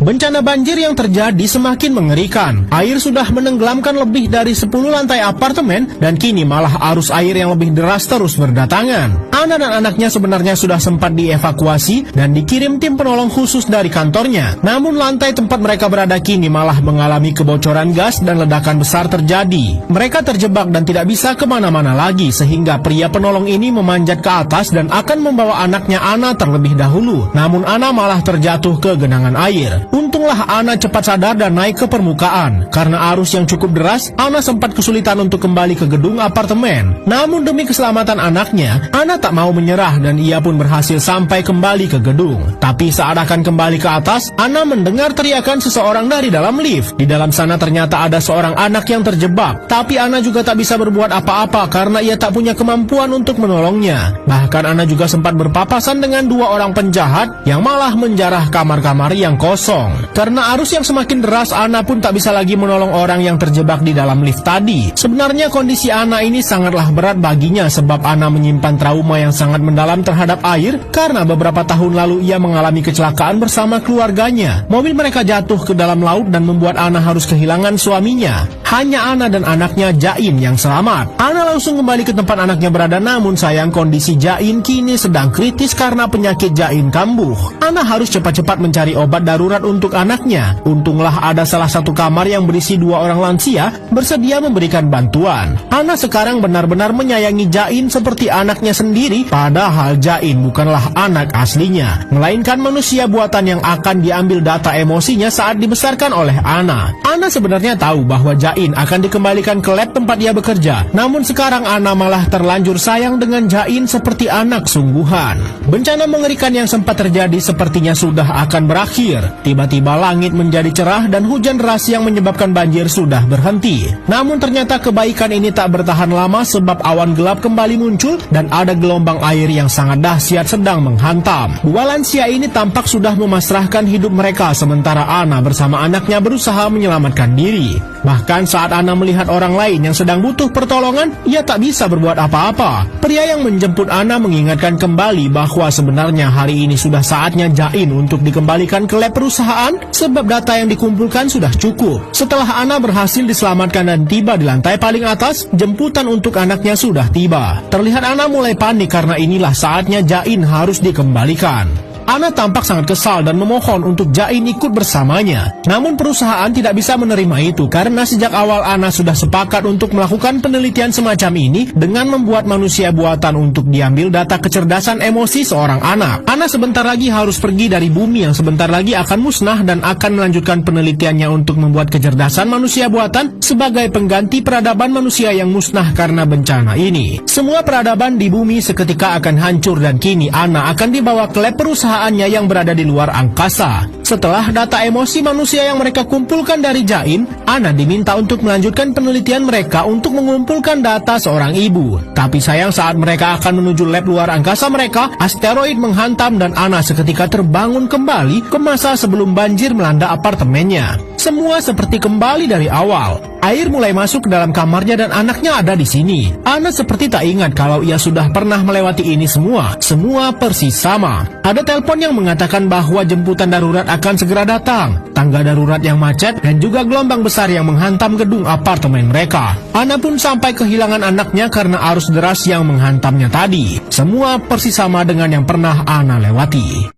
Bencana banjir yang terjadi semakin mengerikan. Air sudah menenggelamkan lebih dari 10 lantai apartemen dan kini malah arus air yang lebih deras terus berdatangan. Ana dan anaknya sebenarnya sudah sempat dievakuasi dan dikirim tim penolong khusus dari kantornya. Namun lantai tempat mereka berada kini malah mengalami kebocoran gas dan ledakan besar terjadi. Mereka terjebak dan tidak bisa kemana-mana lagi sehingga pria penolong ini memanjat ke atas dan akan membawa anaknya Ana terlebih dahulu. Namun Ana malah terjatuh ke genangan air. Untunglah Ana cepat sadar dan naik ke permukaan. Karena arus yang cukup deras, Ana sempat kesulitan untuk kembali ke gedung apartemen. Namun demi keselamatan anaknya, Ana tak mau menyerah dan ia pun berhasil sampai kembali ke gedung. Tapi saat akan kembali ke atas, Ana mendengar teriakan seseorang dari dalam lift. Di dalam sana ternyata ada seorang anak yang terjebak. Tapi Ana juga tak bisa berbuat apa-apa karena ia tak punya kemampuan untuk menolongnya. Bahkan Ana juga sempat berpapasan dengan 2 orang penjahat yang malah menjarah kamar-kamar yang kosong. Karena arus yang semakin deras, Ana pun tak bisa lagi menolong orang yang terjebak di dalam lift tadi. Sebenarnya kondisi Ana ini sangatlah berat baginya sebab Ana menyimpan trauma yang sangat mendalam terhadap air karena beberapa tahun lalu ia mengalami kecelakaan bersama keluarganya. Mobil mereka jatuh ke dalam laut dan membuat Ana harus kehilangan suaminya. Hanya Ana dan anaknya Jain yang selamat. Ana langsung kembali ke tempat anaknya berada, namun sayang kondisi Jain kini sedang kritis karena penyakit Jain kambuh. Ana harus cepat-cepat mencari obat darurat untuk anaknya. Untunglah ada salah satu kamar yang berisi 2 orang lansia bersedia memberikan bantuan. Ana sekarang benar-benar menyayangi Jain seperti anaknya sendiri, padahal Jain bukanlah anak aslinya, melainkan manusia buatan yang akan diambil data emosinya saat dibesarkan oleh Ana. Ana sebenarnya tahu bahwa Jain akan dikembalikan ke lab tempat dia bekerja, namun sekarang Ana malah terlanjur sayang dengan Jain seperti anak sungguhan. Bencana mengerikan yang sempat terjadi sepertinya sudah akan berakhir. Tiba-tiba langit menjadi cerah dan hujan deras yang menyebabkan banjir sudah berhenti. Namun ternyata kebaikan ini tak bertahan lama sebab awan gelap kembali muncul dan ada gelombang air yang sangat dahsyat sedang menghantam. 2 lansia ini tampak sudah memasrahkan hidup mereka sementara Ana bersama anaknya berusaha menyelamatkan diri. Bahkan saat Ana melihat orang lain yang sedang butuh pertolongan, ia tak bisa berbuat apa-apa. Pria yang menjemput Ana mengingatkan kembali bahwa sebenarnya hari ini sudah saatnya Jain untuk dikembalikan ke lab perusahaan sebab data yang dikumpulkan sudah cukup. Setelah Ana berhasil diselamatkan dan tiba di lantai paling atas, jemputan untuk anaknya sudah tiba. Terlihat Ana mulai panik karena inilah saatnya Jain harus dikembalikan. Ana tampak sangat kesal dan memohon untuk Jain ikut bersamanya. Namun perusahaan tidak bisa menerima itu karena sejak awal Ana sudah sepakat untuk melakukan penelitian semacam ini dengan membuat manusia buatan untuk diambil data kecerdasan emosi seorang anak. Ana sebentar lagi harus pergi dari bumi yang sebentar lagi akan musnah dan akan melanjutkan penelitiannya untuk membuat kecerdasan manusia buatan sebagai pengganti peradaban manusia yang musnah karena bencana ini. Semua peradaban di bumi seketika akan hancur dan kini Ana akan dibawa ke lab perusahaan yang berada di luar angkasa. Setelah data emosi manusia yang mereka kumpulkan dari Jain, Ana diminta untuk melanjutkan penelitian mereka untuk mengumpulkan data seorang ibu. Tapi sayang saat mereka akan menuju lab luar angkasa mereka, asteroid menghantam dan Ana seketika terbangun kembali ke masa sebelum banjir melanda apartemennya. Semua seperti kembali dari awal. Air mulai masuk ke dalam kamarnya dan anaknya ada di sini. Ana seperti tak ingat kalau ia sudah pernah melewati ini semua. Semua persis sama. Ada telepon yang mengatakan bahwa jemputan darurat akan segera datang. Tangga darurat yang macet dan juga gelombang besar yang menghantam gedung apartemen mereka. Ana pun sampai kehilangan anaknya karena arus deras yang menghantamnya tadi. Semua persis sama dengan yang pernah Ana lewati.